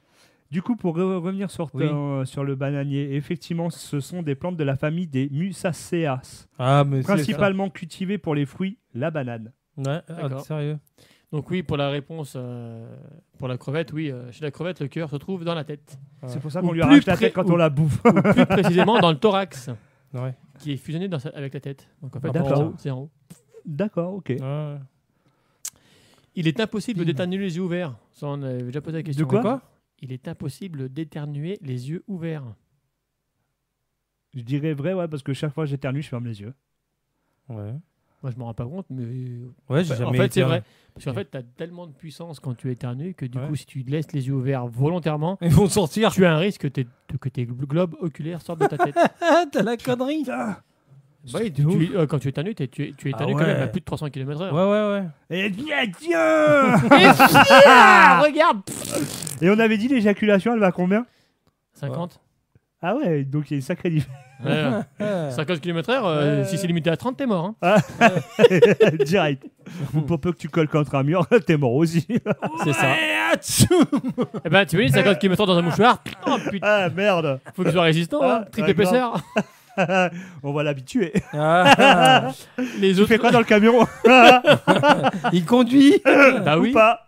Du coup, pour revenir sur, Oui. sur le bananier, effectivement, ce sont des plantes de la famille des Musaceae, Ah, mais principalement cultivées pour les fruits, la banane. Ouais, D'accord. sérieux. Donc oui, pour la réponse, pour la crevette, oui, chez la crevette, le cœur se trouve dans la tête. C'est pour ça Ou qu'on lui plus arrache la près- tête quand ou- on la bouffe. Ou plus précisément dans le thorax, Ouais. qui est fusionné avec la tête. Donc en fait, D'accord. c'est en haut. D'accord, ok. Ouais. Il est impossible d'éternuer les yeux ouverts. Ça, on avait déjà posé la question. De quoi Il est impossible d'éternuer les yeux ouverts. Je dirais vrai, ouais, parce que chaque fois que j'éternue, je ferme les yeux. Ouais. Moi, je m'en rends pas compte, mais. Ouais, j'ai En jamais fait, été c'est un- vrai. Parce qu'en fait, tu as tellement de puissance quand tu éternues que du Ouais. coup, si tu laisses les yeux ouverts volontairement, Ils vont sortir. tu as un risque que tes globes oculaires sortent de ta tête. Ah, t'as la connerie. Ouais, quand tu éternues, tu éternues Ah quand même ouais. à plus de 300 km/h. Ouais. Et bien, tiens Ah, regarde Et on avait dit l'éjaculation, elle va à combien 50. Ah ouais, donc il y a une sacrée différence. Ouais. 50 km/h, si c'est limité à 30, t'es mort. Hein. Direct. Ou pour peu que tu colles contre un mur, t'es mort aussi. C'est ça. Eh ben, tu vois, 50 km/h dans un mouchoir. Oh putain, Ah merde. faut qu'il soit résistant. Hein. Triple Ouais, grave. épaisseur. On va l'habituer. Ah, Les Tu autres. fais quoi dans le camion il conduit. Bah oui, Ou pas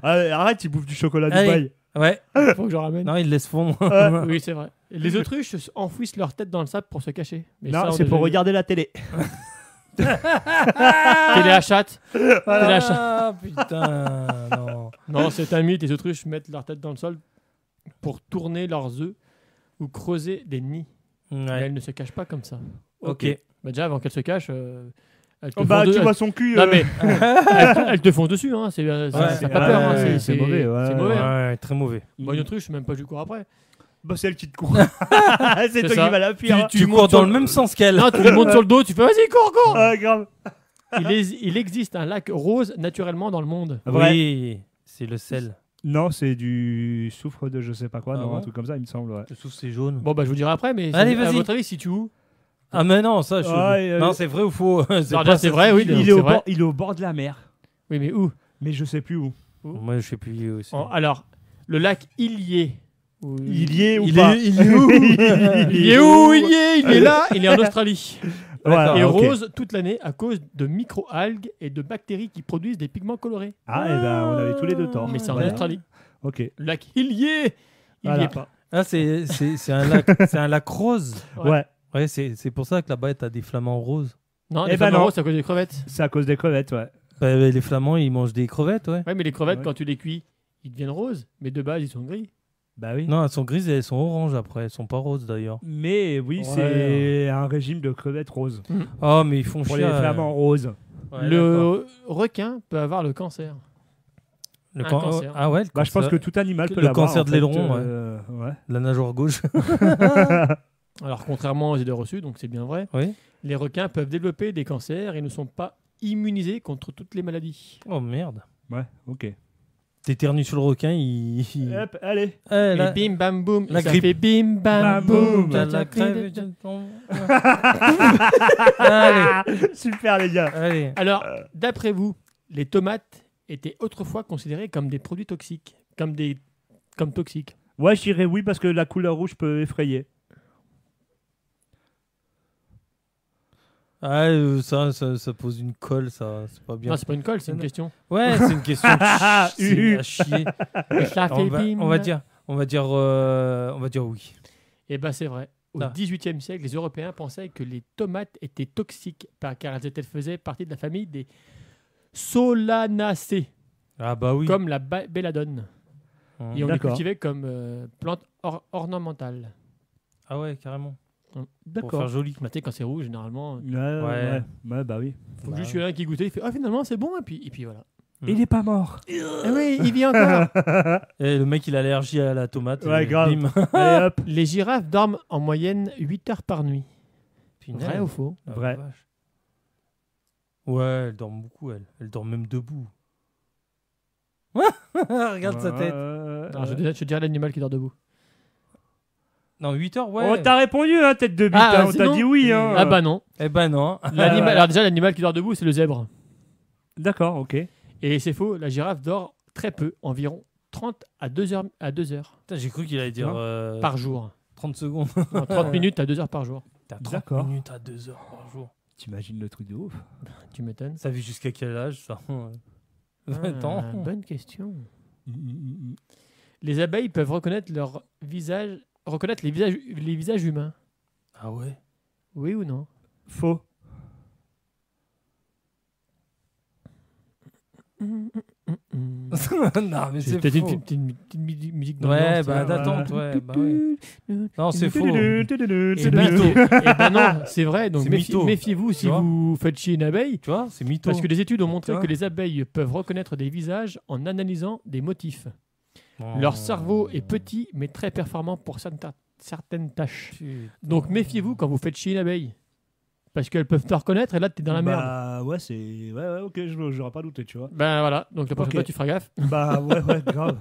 Arrête, il bouffe du chocolat Allez. Dubaï. Ouais. faut que je ramène. Non, il laisse fondre. Oui, c'est vrai. Les autruches enfouissent leur tête dans le sable pour se cacher. Mais ça, Non, on c'est a pour déjà vu. regarder la télé. Télé à chatte. Télé à chatte. Ah, putain. Non. Non, c'est un mythe. Les autruches mettent leur tête dans le sol pour tourner leurs œufs ou creuser des nids. Mais Ouais. elles ne se cachent pas comme ça. Ok. Bah déjà, avant qu'elles se cachent, elles te Oh, bah, font tu elles- vois son cul. Non, mais elles te font dessus. Hein. C'est Ouais. pas peur. Hein. Ouais, C'est mauvais, ouais. C'est mauvais. Hein. Ouais, très mauvais. Bon, une autruche, je sais même pas du cours après. Bah, c'est elle qui te court. c'est toi ça. qui vas la pire. Tu cours dans le même sens qu'elle. Non, tu lui montes sur le dos, tu fais vas-y, cours. Ah, grave. Il existe un lac rose naturellement dans le monde. Oui, c'est le sel. Non, c'est du soufre de je sais pas quoi, Ah non, bon un truc comme ça, il me semble. Ouais. Le souffle, c'est jaune. Bon, bah je vous dirai après, mais Allez, à vas-y. votre avis, si tu où Ah, mais non, ça, je. Ouais, Non, c'est vrai ou faux Alors, déjà, c'est vrai, oui. Il c'est est, vrai. il est au bord de la mer, Oui, mais où mais je sais plus où. Moi, je sais plus aussi. Alors, le lac Ilié. Il y est ou Il pas est- il est où Il est où Il est là. Il est en Australie. Ouais, Et ok. rose toute l'année à cause de micro-algues et de bactéries qui produisent des pigments colorés. Ah, et ben on avait tous les deux tort. Mais c'est en Voilà. Australie. Ok. Le lac Ilié. Il n'y Voilà. est pas. Ah, c'est un lac, c'est un lac rose. Ouais, Ouais, c'est pour ça que là-bas, t'as des flamants roses. Non, Eh les ben flamants non. roses, c'est à cause des crevettes. c'est à cause des crevettes, ouais. Bah, les flamands, ils mangent des crevettes, ouais. Ouais, mais les crevettes, Ouais. quand tu les cuis, ils deviennent roses. Mais de base, ils sont gris. Bah oui. Non, elles sont grises et elles sont oranges après. Elles sont pas roses d'ailleurs. Mais oui, Ouais. c'est un régime de crevettes roses. Oh, mais ils font Pour chier. les flamants roses. Ouais, d'accord. Le requin peut avoir le cancer. Le un can- cancer. Ah ouais, le Bah, je pense cancer- que tout animal peut le l'avoir. cancer en de fait, l'aileron, ouais. la nageoire gauche. Alors, contrairement aux idées reçues, donc c'est bien vrai, Oui. les requins peuvent développer des cancers et ne sont pas immunisés contre toutes les maladies. Oh merde. Ouais, ok. T'éternues sur le requin, il. Hop, allez. Eh, Et là- bim bam boum, la ça grippe. fait bim bam Bam, boum. boum. T'as la crève. Allez, Super, les gars. allez. Alors, d'après vous, les tomates étaient autrefois considérées comme des produits toxiques, comme toxiques. Ouais, je dirais oui parce que la couleur rouge peut effrayer. Ah, ça pose une colle, ça, c'est pas bien. Non, c'est pas une colle, c'est une Non. question. Ouais, c'est une question de c'est à chier. Et ça fait bim. On va dire oui. Eh ben, c'est vrai. Au Ah. XVIIIe siècle, les Européens pensaient que les tomates étaient toxiques car elles faisaient partie de la famille des Solanacées, Ah bah oui. comme la belladone. Hum. Et on les D'accord. cultivait comme plante ornementale. Ah ouais, carrément. Pour D'accord. faire joli. Bah, tu sais, quand c'est rouge, généralement, Ouais, bah oui. faut Bah juste qu'il y en ait un qui goûtait, il fait ah finalement c'est bon et puis voilà. Il est pas mort. Ah oui, il vit encore. Et le mec, il a allergie à la tomate. Ouais, et grave. bim. Allez, hop. Les girafes dorment en moyenne 8 heures par nuit. Punaise. Vrai ou faux? Ah, Vrai. vache. Ouais, elle dort beaucoup, elle. Elle dort même debout. Regarde sa tête. Alors, je te dirais l'animal qui dort debout. Non, 8 heures, ouais. Oh, t'as répondu, hein, tête de bite. Ah, hein, on c'est t'a non dit oui. Hein. Ah bah non. Eh ben non. Alors déjà l'animal qui dort debout c'est le zèbre. D'accord, ok. Et c'est faux, la girafe dort très peu, environ 30 à 2 heures, Putain, j'ai cru qu'il allait dire Non. par jour. 30 secondes. Non, 30 minutes à 2 heures par jour. T'as 30 D'accord. minutes à 2 heures par jour. T'imagines le truc de ouf. Tu m'étonnes. Ça vit jusqu'à quel âge, ça 20 ans. Bonne question. Les abeilles peuvent reconnaître leur visage, reconnaître les visages humains. Ah ouais. Oui ou non? Faux. Non, mais c'est peut-être faux. une petite musique Ouais, d'ambiance, bah tu vois. d'attente, ouais. Bah, ouais. Non, c'est faux. Eh ben non, c'est vrai. Donc C'est mytho. méfiez-vous si Tu vois vous faites chier une abeille. Tu vois, c'est mytho. Parce que des études ont montré Tu vois que les abeilles peuvent reconnaître des visages en analysant des motifs. Oh. Leur cerveau est petit mais très performant pour certaines tâches. Donc méfiez-vous quand vous faites chier une abeille. Parce qu'elles peuvent te reconnaître et là t'es dans la merde. Bah ouais, c'est. Ouais, ok, j'aurais pas douté, tu vois. Ben voilà, donc la prochaine Ok. fois tu feras gaffe. Bah ouais, grave.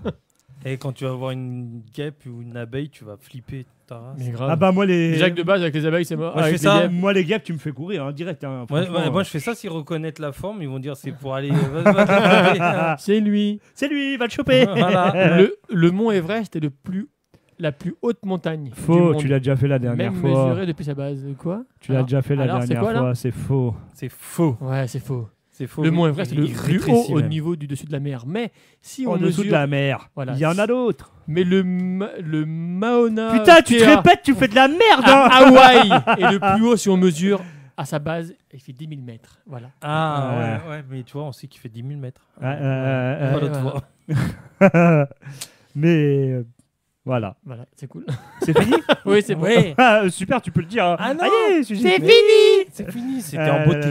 Et quand tu vas voir une guêpe ou une abeille, tu vas flipper ta race. Mais grave. Ah bah moi les. Déjà que de base avec les abeilles c'est mort. Moi, je Avec fais les ça. guêpes. Moi les guêpes, tu me fais courir hein, direct. Hein, Ouais, franchement. moi je fais ça, s'ils reconnaissent la forme, ils vont dire c'est pour aller. vas-y. C'est lui. C'est lui, va le choper. Voilà. Le mont Everest est la plus haute montagne. du Faux, monde. tu l'as déjà fait la dernière Même fois. mesurée depuis sa base. Quoi Tu l'as Alors- déjà fait la alors, c'est dernière quoi, là fois, c'est faux. C'est faux. Ouais, c'est faux. C'est faux. Le mont Everest est le Il plus haut rétrécit au même. niveau du dessus de la mer. Mais si on En dessous mesure, de la mer. Voilà. Il y en a d'autres. mais le Mauna Putain, tu te Kea répètes, tu fais de la merde. à Hein. Hawaï est le plus haut si on mesure à sa base. Il fait 10 000 mètres. Voilà. Ah ouais, mais tu vois, on sait qu'il fait 10 000 mètres. Ouais, Pas l'autre ouais. fois. Mais voilà. Voilà, c'est cool. C'est fini. Oui, c'est bon. Ah, super, tu peux le dire. Hein. Ah non, allez, c'est fini. C'est fini, c'était en beauté.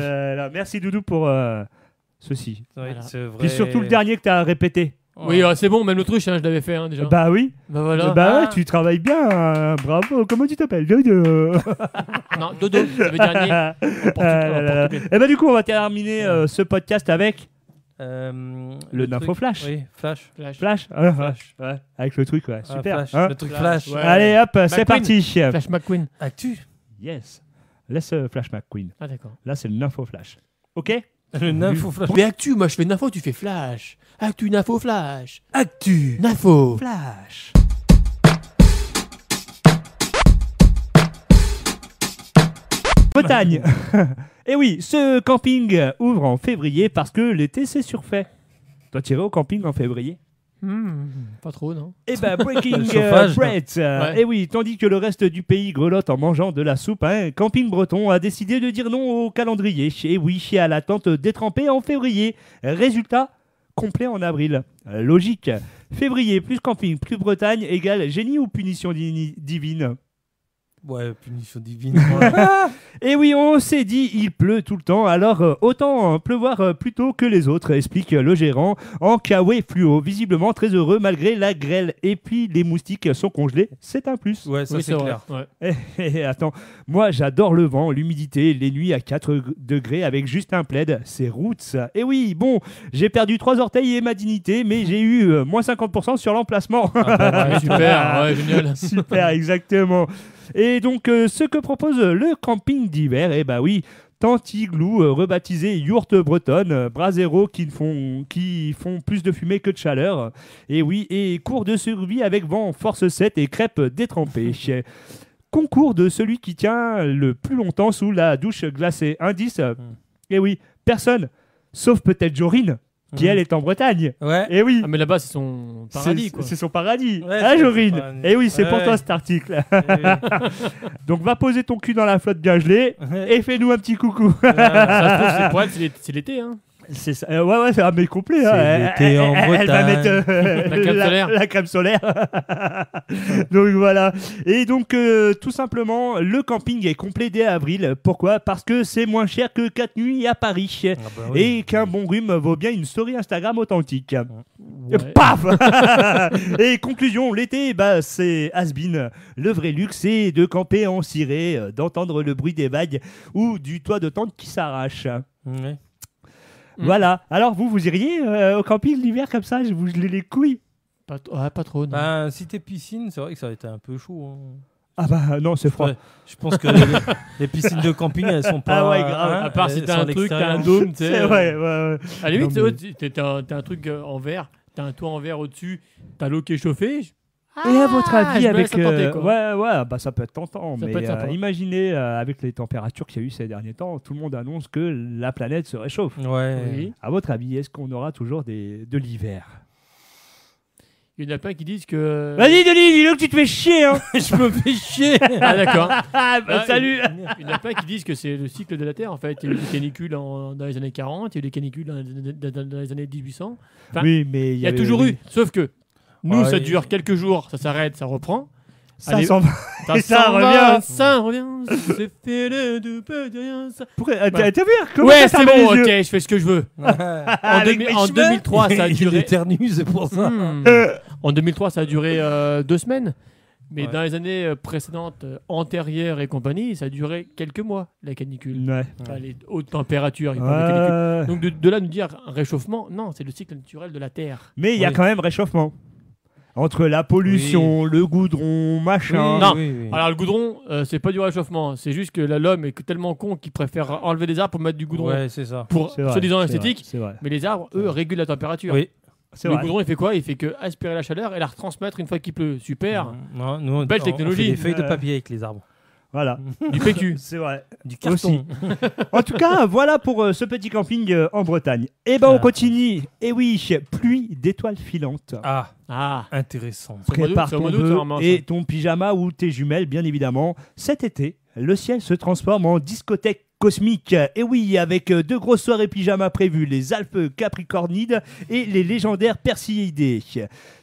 Merci Doudou pour ceci. Ouais, Voilà. c'est vrai. Puis surtout le dernier que tu as répété. Oui, c'est bon, même l'autruche, hein, je l'avais fait déjà. Bah oui. Bah voilà. Bah ouais, Ah. tu travailles bien. Hein. Bravo. Comment tu t'appelles Dodo. Non, Dodo, ça veut dire nier. En portugais. Et bah du coup, on va terminer ce podcast avec le l'info flash. Oui, flash. Flash. Flash. Ouais. Avec le truc, ouais. Ah, Super. flash. Hein. Le truc Flash, flash. ouais. Allez, hop, c'est McQueen. parti. Flash McQueen. Actu. Yes. Laisse Flash McQueen. Ah d'accord. Là, c'est l'info flash. Ok. Le nympho flash. Mais actu, moi je fais Nafo, tu fais Flash. Actu, Nafo, Flash. Actu. Nafo. Flash. Bretagne. Et oui, ce camping ouvre en février parce que l'été c'est surfait. Toi, tu irais au camping en février? Pas trop, non. Eh ben, breaking Le chauffage. bread. Ouais. Et oui, tandis que le reste du pays grelotte en mangeant de la soupe, Camping Breton a décidé de dire non au calendrier. Et oui, à l'attente détrempée en février. Résultat, complet en avril. Logique. Février plus camping plus Bretagne égale génie ou punition divine? Ouais, punition divine. Et oui, on s'est dit, il pleut tout le temps, alors autant pleuvoir plus tôt que les autres, explique le gérant en kawaii fluo, visiblement très heureux malgré la grêle. Et puis les moustiques sont congelés, c'est un plus. Ouais, ça Oui, c'est vrai. clair. Ouais. Attends, moi j'adore le vent, l'humidité, les nuits à 4 degrés avec juste un plaid, c'est roots. Et oui, bon, j'ai perdu 3 orteils et ma dignité, mais j'ai eu moins 50% sur l'emplacement. Ah bah, Ouais, super, ouais, génial. Super, exactement. Et donc, ce que propose le camping d'hiver, eh ben oui, Tantiglou, rebaptisé yourte bretonne, brasero qui font plus de fumée que de chaleur. Et oui, et cours de survie avec vent, force 7 et crêpes détrempées. Concours de celui qui tient le plus longtemps sous la douche glacée. Indice, et oui, personne, sauf peut-être Jorine, qui elle est en Bretagne. Ouais. Et oui. Ah, mais là-bas, c'est son paradis, quoi. C'est son paradis. Ouais, Ah, c'est Jorine. son paradis. Et oui, c'est pour Ouais. toi cet article. Donc, va poser ton cul dans la flotte bien gelée et fais-nous un petit coucou. Ça se trouve, c'est pour elle, c'est l'été, hein. C'est ça. Ouais, c'est un mec complet. C'est Hein. l'été en Elle va Bretagne. mettre La crème solaire. la crème solaire. Donc voilà. Et donc, tout simplement, le camping est complet dès avril. Pourquoi? Parce que c'est moins cher que 4 nuits à Paris. Ah bah oui. Et qu'un bon rhume vaut bien une story Instagram authentique. Ouais. Paf. Et conclusion, l'été, bah, c'est has-been. Le vrai luxe, c'est de camper en ciré, d'entendre le bruit des vagues ou du toit de tente qui s'arrache. Ouais. Voilà. Alors, vous iriez au camping l'hiver comme ça? Je vous gelais les couilles? Pas trop, non. Bah, si t'es piscine, c'est vrai que ça aurait été un peu chaud. Hein. Ah bah non, c'est froid. Ouais, je pense que les piscines de camping, elles sont pas. Ah ouais, grave. hein, À part si elles t'as sont un à truc, t'as un l'extérieur. dôme, tu sais. C'est vrai, ouais. À la limite, Non, mais- t'as un truc en verre, t'as un toit en verre au-dessus, t'as l'eau qui est chauffée. Et à votre avis, je me avec laisse tenter, quoi. ouais, bah ça peut être tentant, Ça mais peut être sympa. imaginez avec les températures qu'il y a eu ces derniers temps, tout le monde annonce que la planète se réchauffe. Ouais. Oui. À votre avis, est-ce qu'on aura toujours de l'hiver? Il y en a plein qui disent que. Vas-y, Denis, dis-le que tu te fais chier. Hein. Je me fais chier. Ah, d'accord. Salut. Il y en a plein qui disent que c'est le cycle de la Terre, en fait. Il y a eu des canicules dans les années 40, il y a eu des canicules dans les années 1800. Enfin, Oui, mais il y a toujours eu. Sauf que nous, ça dure quelques jours, ça s'arrête, ça reprend. Ça Allez, s'en va. Et ça s'en revient. va, ça revient. C'est fait de peu de rien. T'as vu comment Ouais, ça c'est ferme bon, les ok, yeux je fais ce que je veux. Avec mes En cheveux. 2003, ça a Il duré. éternue, c'est pour ça. En 2003, ça a duré 2 semaines. Mais Ouais. dans les années précédentes, antérieures et compagnie, ça a duré quelques mois, la canicule. Ouais. Enfin, les hautes températures, il parle de canicule. Donc de là nous dire un réchauffement, non, c'est le cycle naturel de la Terre. Mais il y a Oui. quand même réchauffement. Entre la pollution, le goudron, machin. Non. Oui. Alors le goudron, c'est pas du réchauffement, c'est juste que l'homme est tellement con qu'il préfère enlever des arbres pour mettre du goudron Ouais, c'est ça. pour C'est vrai, soi-disant c'est esthétique. vrai, C'est vrai. Mais les arbres, eux, régulent la température. Oui. C'est Le vrai. goudron, il fait quoi? Il fait que aspirer la chaleur et la retransmettre une fois qu'il pleut. Super. Non, nous, Belle on technologie. fait des feuilles de papier avec les arbres. Voilà. Du PQ. C'est vrai. Du Aussi. carton. En tout cas, voilà pour ce petit camping en Bretagne. Et ben on continue. Et oui, pluie d'étoiles filantes. Ah, Ah. intéressant. C'est au mois d'août, Prépare c'est au ton mois d'août, vœu normalement, et ça. ton pyjama ou tes jumelles, bien évidemment. Cet été, le ciel se transforme en discothèque cosmique. Et oui, avec 2 grosses soirées pyjama prévues, les Alpes capricornides et les légendaires Perséidés.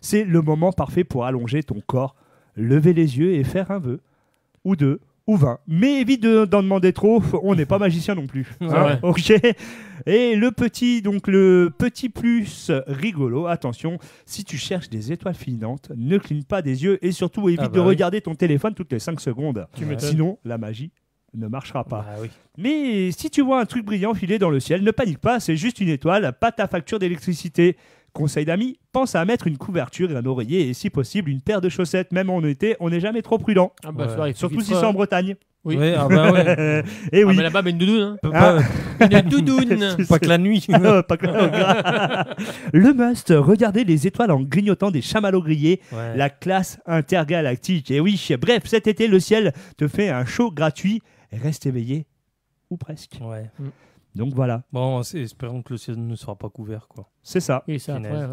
C'est le moment parfait pour allonger ton corps, lever les yeux et faire un vœu, ou 2, ou 20. Mais évite d'en demander trop, on n'est pas magicien non plus. C'est vrai. Ok. Et le petit plus rigolo, attention, si tu cherches des étoiles filantes, ne cligne pas des yeux et surtout évite de oui. regarder ton téléphone toutes les 5 secondes. Tu m'étonnes. Sinon, la magie ne marchera pas. Bah oui. Mais si tu vois un truc brillant filer dans le ciel, ne panique pas, c'est juste une étoile, pas ta facture d'électricité. Conseil d'amis, pense à mettre une couverture et un oreiller et si possible une paire de chaussettes. Même en été, on n'est jamais trop prudent. Ah bah, Ouais. ça arrive, Surtout si vite, c'est en Bretagne. Oui. Ouais, ah bah ouais. Et Ah, oui. mais là-bas, mais une doudoune. Hein. Pas, Une doudoune. pas que la nuit. Pas que- Le must, regardez les étoiles en grignotant des chamallows grillés, Ouais. la classe intergalactique. Et oui, bref, cet été, le ciel te fait un show gratuit. Reste éveillé, ou presque. Ouais. Donc voilà, Bon, espérons que le ciel ne sera pas couvert, quoi. c'est ça. Et ça, Finesse. après,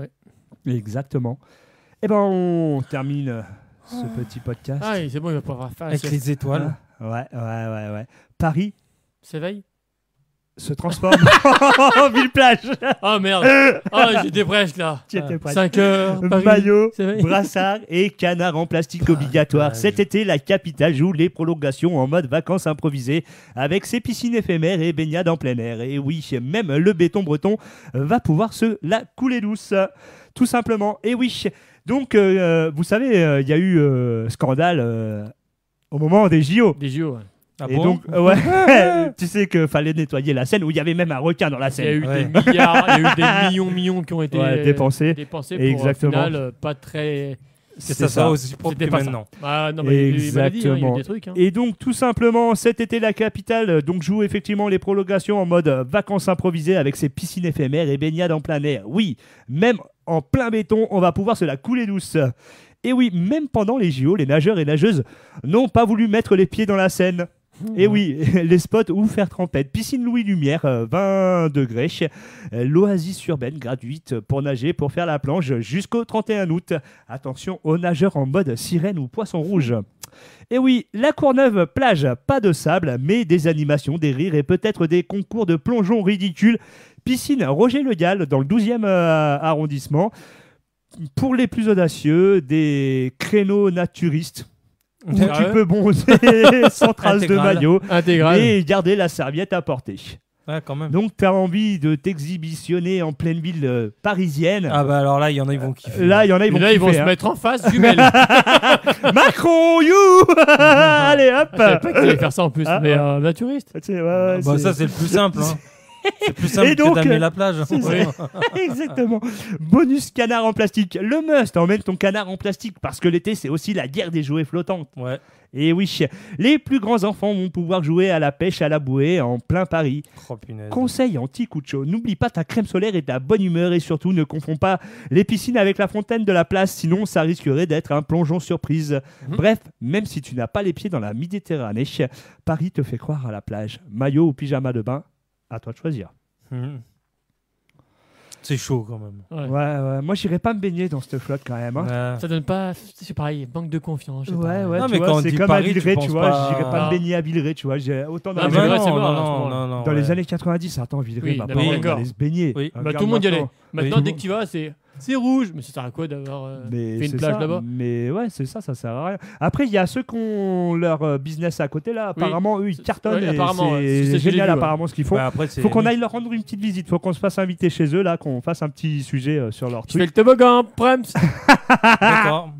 ouais. Exactement. Et ben, on termine ce petit podcast. Ah, oui, c'est bon, il va pouvoir faire Avec les étoiles. Ouais. Paris s'éveille. se transforme en ville-plage. Oh merde. Oh, j'étais presque là. Tu étais presque. 5 heures. Paris. Maillot, s'éveille. brassard et canard en plastique obligatoire. ouais. Cet été, la capitale joue les prolongations en mode vacances improvisées avec ses piscines éphémères et baignades en plein air. Et oui, même le béton breton va pouvoir se la couler douce. Tout simplement. Et oui, donc, vous savez, il y a eu scandale au moment des JO. Des JO. Ouais. Ah Et bon donc, ouais, tu sais qu'il fallait nettoyer la Seine où il y avait même un requin dans la Il y a Seine. eu Ouais. des milliards, il y a eu des millions qui ont été Ouais, dépensés. dépensés pour Exactement. au final pas très. C'est C'est ça aussi propre C'était que pas ça. maintenant. Ah non, mais il y a eu des maladies, hein, il y a Exactement. eu des trucs. Hein. Et donc, tout simplement, cet été, la capitale donc, joue effectivement les prolongations en mode vacances improvisées avec ses piscines éphémères et baignades en plein air. Oui, même en plein béton, on va pouvoir se la couler douce. Et oui, même pendant les JO, les nageurs et nageuses n'ont pas voulu mettre les pieds dans la Seine. Et oui, les spots où faire trempette. Piscine Louis Lumière, 20 degrés. L'oasis urbaine gratuite pour nager, pour faire la planche jusqu'au 31 août. Attention aux nageurs en mode sirène ou poisson rouge. Et oui, la Courneuve plage, pas de sable, mais des animations, des rires et peut-être des concours de plongeon ridicules. Piscine Roger Le Gall dans le 12e arrondissement. Pour les plus audacieux, des créneaux naturistes où Ah tu ouais peux bronzer sans trace de Intégral. maillot Intégral. et garder la serviette à portée. Ouais, quand même. Donc, tu as envie de t'exhibitionner en pleine ville parisienne. Ah bah alors là, il y en a, ils vont kiffer. Là, il y en a, Et ils vont là, ils vont kiffer, se hein. mettre en face, jumelles. Macron, you Allez, hop Je savais pas qu'ils allaient faire ça en plus, Ah, mais ouais. naturiste. Tu sais, ouais, Bah, ça, c'est le plus simple. Hein. C'est plus simple Et donc, que d'amener la plage. c'est ça. Exactement. Bonus canard en plastique. Le must, emmène ton canard en plastique parce que l'été, c'est aussi la guerre des jouets flottants. Ouais. Et oui, les plus grands enfants vont pouvoir jouer à la pêche à la bouée en plein Paris. Oh, punaise. Conseil anti-coup de chaud, n'oublie pas ta crème solaire et ta bonne humeur et surtout ne confonds pas les piscines avec la fontaine de la place, sinon ça risquerait d'être un plongeon surprise. Bref, même si tu n'as pas les pieds dans la Méditerranée, Paris te fait croire à la plage. Maillot ou pyjama de bain, à toi de choisir. Mhm. C'est chaud quand même. Ouais. Moi, j'irais pas me baigner dans cette flotte quand même. Hein. Ouais. Ça donne pas. C'est pareil, manque de confiance. je sais pas. Ouais, Non, tu mais vois, quand on c'est dit comme Paris, à Villeray, tu tu penses vois. pas- J'irais pas Ah. me baigner à Villeray, tu vois. J'ai autant dans Ah, les mais années- Villeray, c'est mort, non, dans ouais. les années 90, attends, Villeray, Oui, ma non, mais parole, on d'accord. allait se baigner. Oui. Bah, Regarde tout le monde y allait. maintenant. Maintenant, dès que tu vas, c'est rouge. Mais ça sert à quoi d'avoir Mais fait une c'est plage ça, là-bas? Mais ouais, c'est ça sert à rien. Après, il y a ceux qui ont leur business à côté là. Apparemment, eux, ils cartonnent. Ouais, et apparemment, ouais. C'est ce c'est que j'ai génial, vu, ouais. apparemment, ce qu'ils font. Ouais, après, c'est- Faut qu'on aille leur rendre une petite visite. Faut qu'on se fasse inviter chez eux là, qu'on fasse un petit sujet sur leur Tu fais truc. le toboggan, Prams. D'accord.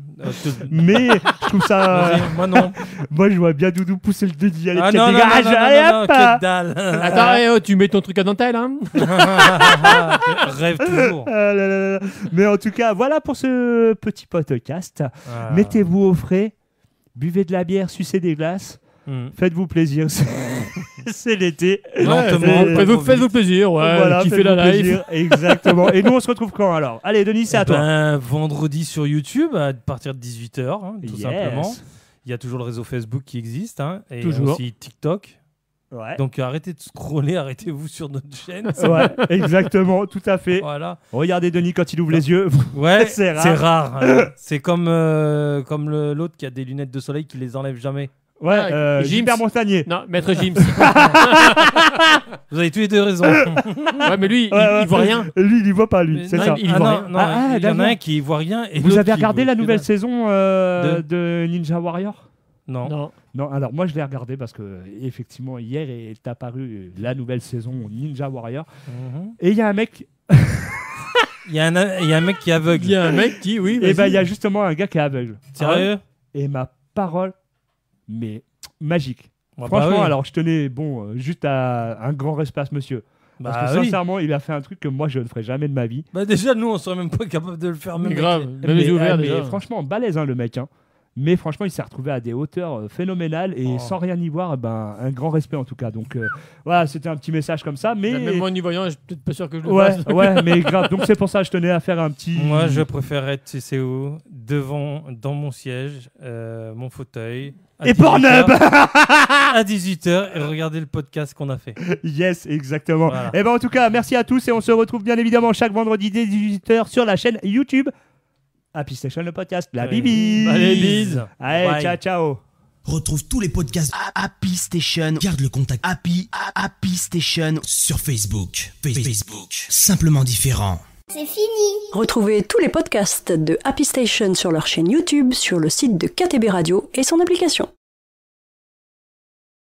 Mais je trouve ça. Vas-y, moi non. Moi, je vois bien Doudou pousser le dédi. Allez, Ah petit non, non, non, dégage, non, non, allez, non, hop. que dalle. Attends, tu mets ton truc à dentelle, hein? Rêve toujours. Ah là là là. Mais en tout cas, voilà pour ce petit podcast. Ah. Mettez-vous au frais, buvez de la bière, sucez des glaces, faites-vous plaisir. C'est l'été. Lentement, c'est- pas trop Faites-vous vite. plaisir, ouais. Voilà, Kiffez faites-vous la live. plaisir. Exactement. Et nous, on se retrouve quand alors? Allez, Denis, c'est à toi. Ben, vendredi sur YouTube à partir de 18h, tout Yes. simplement. Il y a toujours le réseau Facebook qui existe, et Toujours. aussi TikTok. Ouais. Donc arrêtez de scroller, arrêtez-vous sur notre chaîne. Ouais, exactement, tout à fait. Voilà. Regardez Denis quand il ouvre les yeux. Ouais, C'est rare. c'est rare. hein. C'est comme l'autre qui a des lunettes de soleil qui les enlève jamais. Ouais, Ah, Gims. Gilbert Montagnier. Non, Maître Jim. Vous avez tous les deux raison. Ouais, mais lui, Ouais, il voit rien. Lui, il y voit pas, lui. Mais C'est non, ça. il voit rien. non, Ah, il y en a d'accord. un qui voit rien. Et Vous l'autre avez qui regardé voit la que nouvelle dalle. saison de Ninja Warrior? Non. Non. Non, alors moi je l'ai regardé parce que effectivement hier est apparue la nouvelle saison Ninja Warrior Mhm. et il y a un mec Il y a un mec qui est aveugle. Il y a un mec qui, oui. et vas-y. ben il y a justement un gars qui est aveugle. Sérieux? Et ma parole, mais magique. Bah, Franchement, oui. alors je tenais juste à un grand respect à ce monsieur. Parce Bah que oui. sincèrement, il a fait un truc que moi je ne ferai jamais de ma vie. Bah déjà, nous, on serait même pas capable de le faire. Même Grave. avec Même les ouverts, mais déjà. franchement, balèze le mec. Hein. Mais franchement, il s'est retrouvé à des hauteurs phénoménales et Oh. sans rien y voir, un grand respect en tout cas. Donc voilà, c'était un petit message comme ça. Mais Même moi, en y voyant, je suis peut-être pas sûr que je le ouais, fasse. ouais, mais grave. Donc c'est pour ça que je tenais à faire un petit. Moi, je préfère être, tu sais où, dans mon siège, mon fauteuil. à Et 18 Pornhub. heures, à 18h et regarder le podcast qu'on a fait. Yes, exactement. Voilà. Et ben en tout cas, merci à tous et on se retrouve bien évidemment chaque vendredi dès 18h sur la chaîne YouTube Happy Station le podcast. La bibi. Allez, bise. Allez, Bye. ciao ciao. Retrouve tous les podcasts Happy Station. Garde le contact Happy Station sur Facebook. Facebook. Simplement différent. C'est fini. Retrouvez tous les podcasts de Happy Station sur leur chaîne YouTube, sur le site de KTB Radio et son application.